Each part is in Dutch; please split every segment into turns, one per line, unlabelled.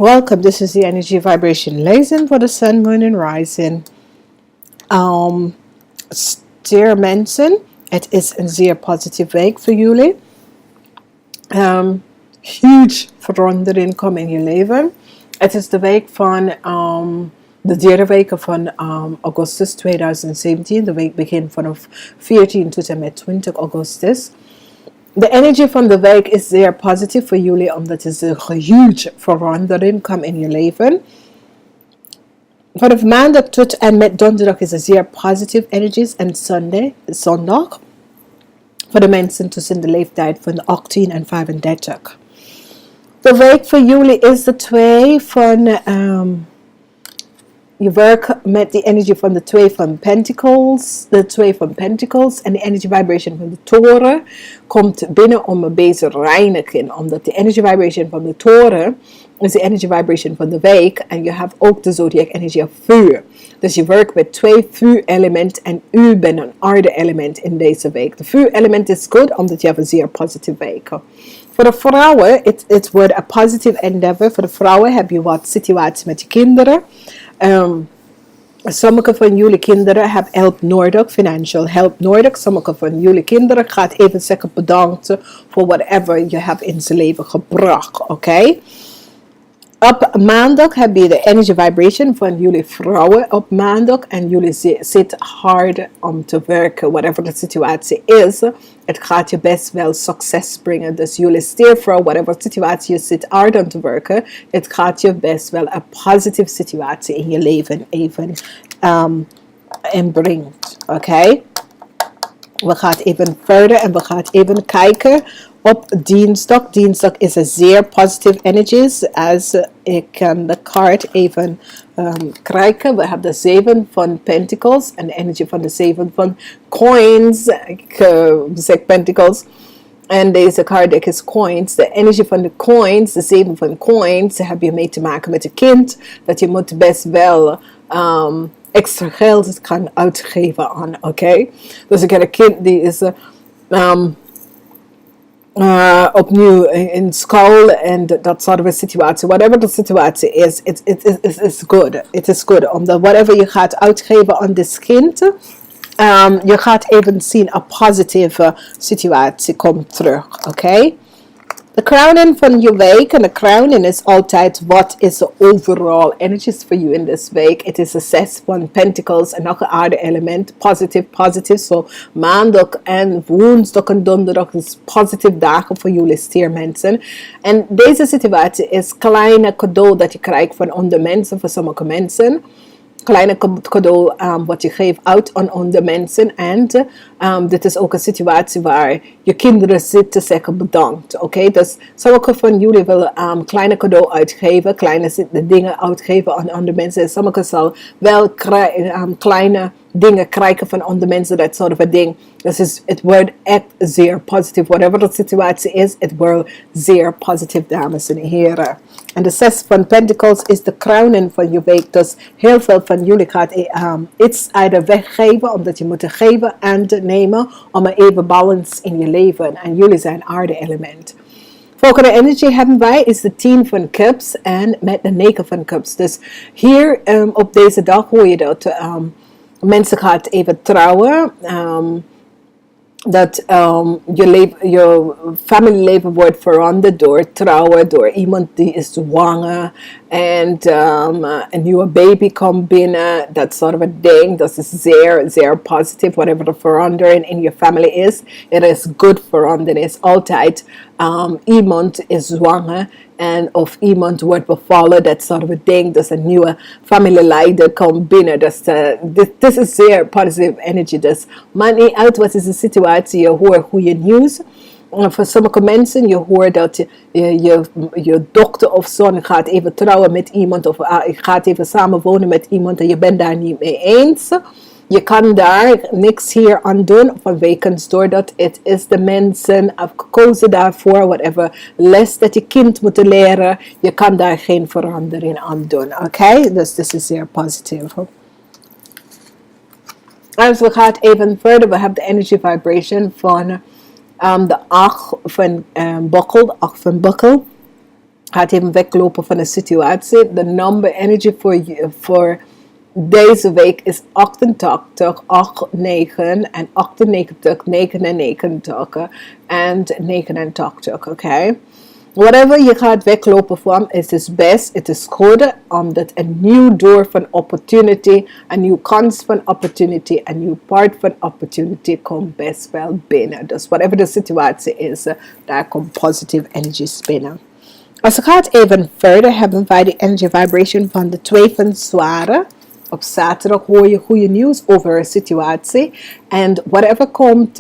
Welcome, this is the energy vibration lesson for the sun, moon and rising. Sterrenbeeld mensen, het is een zeer positieve week voor jullie. Huge verandering komt in je leven. Het is de week van de derde week van Augustus 2017. De week begint vanaf 14 tot en met 20 augustus. De energie van de week is zeer positief voor jullie, omdat er een huge verandering komt in je leven. Vanaf maandag tot en met donderdag is er zeer positieve energies en zondag voor de mensen tussen de leeftijd van 18 en 35. De week voor jullie is de 2 van je werkt met de energie van de 2 van Pentacles. De 2 van Pentacles en de energy vibration van de toren komt binnen om een beetje reinigen. Omdat de energy vibration van de toren is de energy vibration van de week. En je hebt ook de zodiac energie van vuur. Dus je werkt met 2 vuurelementen en u bent een aarde element in deze week. De vuurelement is goed omdat je hebt een zeer positieve week. Voor de vrouwen, het wordt een positive endeavor. Voor de vrouwen heb je wat situaties met je kinderen. Sommige van jullie kinderen hebben hulp nodig, financial help nodig. Sommige van jullie kinderen gaat even zeggen bedankt voor whatever je hebt in zijn leven gebracht, oké? Op maandag heb je de energy vibration van jullie vrouwen op maandag. En jullie zitten hard om te werken, whatever de situatie is. Het gaat je best wel succes brengen. Dus jullie stiervrouw, whatever situatie je zit hard om te werken. Het gaat je best wel een positieve situatie in je leven even inbrengt. Oké? We gaan even verder en we gaan even kijken op dinsdag. Dinsdag is een zeer positieve energies. Als ik kan de kaart even krijgen. We hebben de 7 van Pentacles en de energie van de 7 van Coins. Ik zeg Pentacles. En deze kaart is Coins. De energie van de Coins, de 7 van Coins, heb je mee te maken met een kind. Dat je moet best wel extra geld kan uitgeven aan, oké? Dus ik heb een kind die is opnieuw in school en dat soort van situatie. Whatever de situatie is, it's good. It is good. Omdat whatever je gaat uitgeven aan dit kind, je gaat even zien een positieve situatie komt terug, oké? De crowning van je week, en de crowning is altijd wat is de overall energies for you in this week. Het is een 6 van Pentacles en nog een aarde element, positief. So maandag en woensdag en donderdag is positieve dagen voor jullie stiermensen. En deze situatie is kleine cadeau dat je krijgt van andere mensen, voor sommige mensen. Kleine cadeau wat je geeft uit aan andere mensen. En dit is ook een situatie waar je kinderen zitten zeggen bedankt. Oké? Dus sommige van jullie willen kleine cadeau uitgeven. Kleine dingen uitgeven aan andere mensen. En sommige zal wel kleine dingen krijgen van andere mensen. Dat soort van ding. Dus het wordt echt zeer positief. Whatever de situatie is, het wordt zeer positief, dames en heren. En de 6 van Pentacles is de crowning van je week. Dus heel veel van jullie gaat iets uit de weggeven. Omdat je moet geven en nemen. Om een even balance in je leven. En jullie zijn aarde element. Volgende energie hebben wij is de 10 van Cups. En met de 9 van Cups. Dus hier op deze dag hoor je dat mensen gaan even trouwen. Dat je familieleven wordt veranderd door trouwen, door iemand die is zwanger en een nieuwe baby komt binnen, dat soort van ding. Dat is zeer positief, whatever de verandering in je familie is. Het is good verandering. Het is altijd iemand is zwanger en of iemand wordt bevallen, dat soort van ding. Dus een nieuwe familieleider komt binnen. Dus dit is zeer positieve energie. Dus maakt niet uit wat is de situatie. Je hoort goede nieuws. Voor sommige mensen, je hoort dat je dochter of zoon gaat even trouwen met iemand. Of gaat even samenwonen met iemand en je bent daar niet mee eens. Je kan daar niks hier aan doen vanwege doordat het is de mensen hebben gekozen daarvoor. Whatever les dat je kind moet leren. Je kan daar geen verandering aan doen. Oké? Dus dit is zeer positief. Als we gaan even verder. We hebben de energy vibration van de 8 van bokkel. De 8 van bokkel. gaat even weglopen van de situatie. De number energy voor deze week is 88, 8, 9 en 98, 99 en 89, oké? Whatever je gaat weglopen van, het is best, het is goed, omdat een nieuw door van opportunity, een nieuw kans van opportunity, een nieuw part van opportunity komt best wel binnen. Dus whatever de situatie is, daar komt positive energies binnen. Als het gaat even verder, hebben wij de energy vibration van de 2 van zware. Op zaterdag hoor je goede nieuws over een situatie. En whatever komt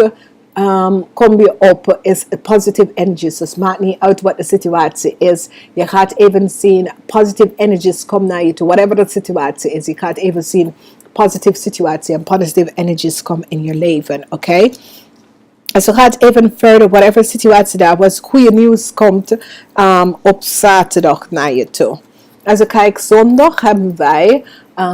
je op is positive energies. Dus maakt niet uit wat de situatie is. Je gaat even zien positive energies komen naar je toe. Whatever de situatie is. Je gaat even zien positive situatie en positive energies komen in je leven. Oké? Dus we gaan even verder. Whatever situatie daar was. Goede nieuws komt op zaterdag naar je toe. Als ik kijk zondag hebben wij.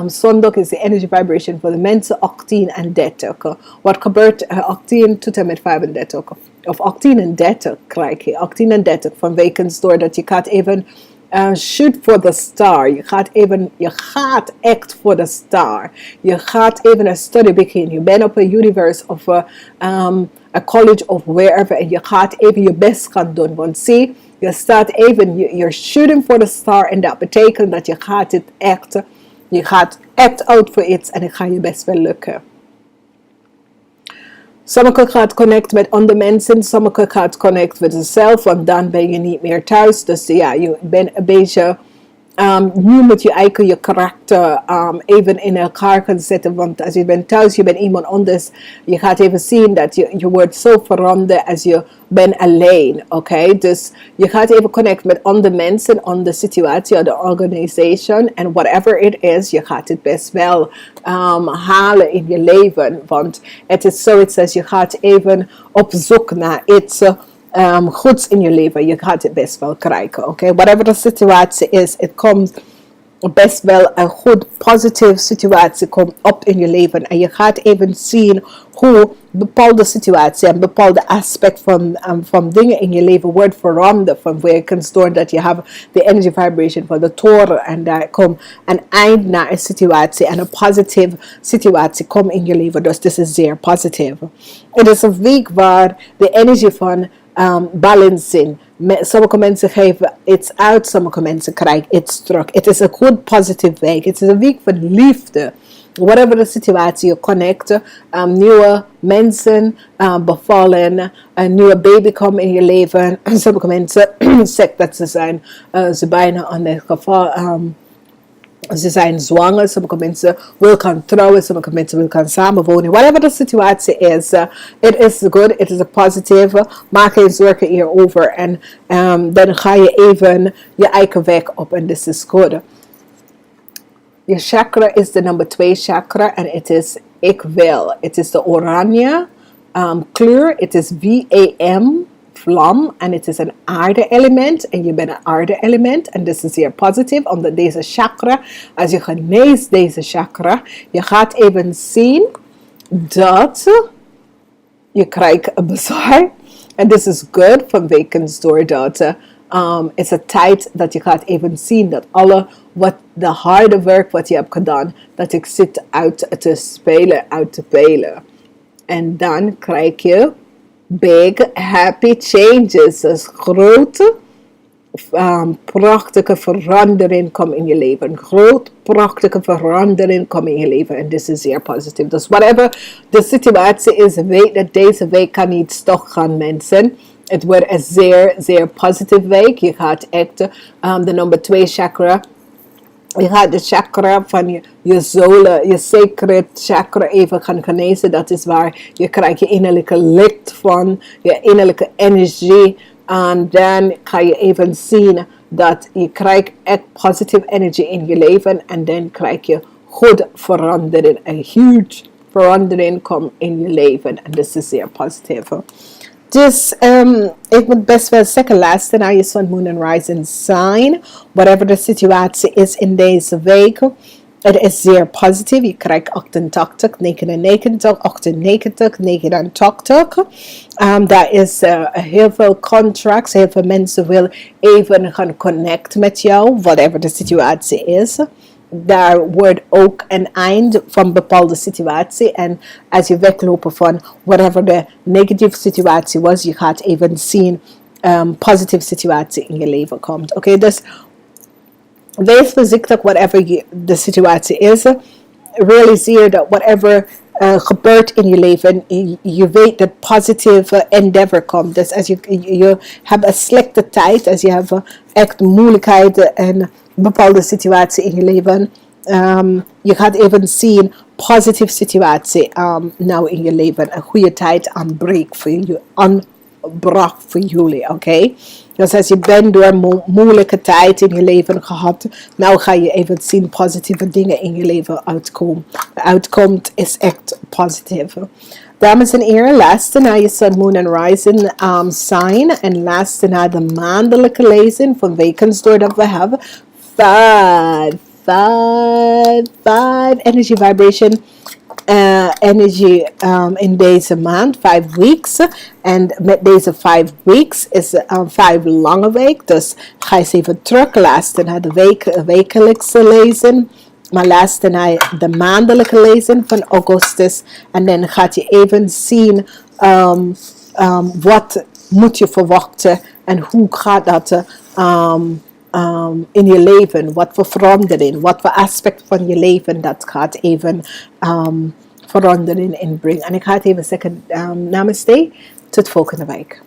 Zondag is de energy vibration voor de mensen 18 en 30. Wat gebeurt 18 tot en met 35? Of 18 en 30 krijg je. 18 en 30 van wekens doordat je gaat even shoot for the star. Je gaat echt voor de star. Je gaat even een studie beginnen. Je bent op een universe of een college of wherever. En je gaat even je best gaan doen. Want zie, je staat even, you're shooting for the star. En dat betekent dat je gaat het echt... Je gaat echt out voor iets en het gaat je best wel lukken. Sommigen gaat connecten met andere mensen, sommigen gaat connecten met zichzelf, want dan ben je niet meer thuis. Dus ja, je bent een beetje... nu moet je eigenlijk je karakter even in elkaar gaan zetten. Want als je bent thuis, je bent iemand anders. Je gaat even zien dat je wordt zo veranderd als je bent alleen. Oké? Dus je gaat even connecten met andere mensen, andere situatie, de organisation. En whatever it is, je gaat het best wel halen in je leven. Want het is zoiets als je gaat even op zoek naar iets... goeds in je leven, je gaat het best wel krijgen, oké? Whatever de situatie is, het komt best wel een goed, positieve situatie komt op in je leven. En je gaat even zien hoe bepaalde situatie en bepaalde aspect van dingen in je leven wordt veranderd. Van wekens doordat je hebt de energy vibration van de toren. En daar komt een eind naar een situatie. En een positieve situatie komt in je leven. Dus dit is zeer positief. Het is een week waar de energie van balancing. Sommige mensen geven iets uit, sommige mensen krijgen iets terug. Het is een goed positieve week. Het is een week van liefde. Whatever de situatie, je connecten, nieuwe mensen bevallen, een nieuwe baby komt in je leven. Sommige mensen zeggen dat ze bijna aan het geval... ze zijn zwanger, sommige mensen willen gaan trouwen, sommige mensen willen gaan samenwonen. Whatever de situatie is, it is good, it is a positive. Maak geen zorgen hierover en dan ga je even je eigen weg op en this is good. Je chakra is de nummer 2 chakra en het is ik wil. Het is de oranje kleur, het is VAM. Vlam en het is een aarde element en je bent een aarde element en dit is zeer positief omdat deze chakra, als je geneest deze chakra, je gaat even zien dat je krijgt een bezwaar en dit is good van wekens doordat het is een tijd dat je gaat even zien dat alle wat de harde werk wat je hebt gedaan, dat ik zit uit te spelen. En dan krijg je big happy changes. Dus grote, prachtige verandering komt in je leven. Groot, prachtige verandering komt in je leven. En dit is zeer positief. Dus whatever de situatie is, weet dat deze week kan niet stok gaan, mensen. Het wordt een zeer, zeer positieve week. Je gaat echt de nummer 2 chakra. Je gaat de chakra van je zolen, je sacred chakra even gaan genezen. Dat is waar je krijgt je innerlijke licht van, je innerlijke energie. En dan ga je even zien dat je krijgt echt positive energy in je leven. En dan krijg je goed verandering. Een huge verandering komt in je leven. En dat is zeer positief. Dus ik moet best wel zeggen, luister naar je sun, moon en rising sign. Whatever de situatie is in deze week. Het is zeer positief. Je krijgt 88, 99, 98, 89. Daar is heel veel contracts. Heel veel mensen willen even gaan connecten met jou. Whatever de situatie is. Daar wordt ook een eind van bepaalde situatie. En als je weglopen van whatever de negatieve situatie was. Je gaat even zien positieve situatie in je leven komt. Oké, dus wees voorzichtig, whatever de situatie is. Realiseer dat whatever gebeurt in je leven, je weet dat positieve endeavor komt. Dus als je hebt een slechte tijd, als je hebt echt moeilijkheden en bepaalde situatie in je leven, je gaat even zien positieve situatie nou in je leven, een goede tijd aanbreekt voor je, aanbracht voor jullie, oké? Dus als je bent door een moeilijke tijd in je leven gehad, nou ga je even zien positieve dingen in je leven uitkomen. De uitkomst is echt positief. Dames en heren, laatste naar je Sun, Moon en Rising sign. En laatste naar de maandelijke lezing van wekens doordat we hebben 5 energy vibration. Energy in deze maand, 5 weeks. En met deze 5 weeks is 5 lange week. Dus ga eens even terug. Laatste naar de wekelijkse lezing. Maar laatste naar de maandelijke lezing van Augustus. En dan gaat je even zien wat moet je verwachten. En hoe gaat dat in je leven. Wat voor verandering. Wat voor aspect van je leven dat gaat even verandering inbrengen. En ik ga het even zeggen, namaste, tot volgende week.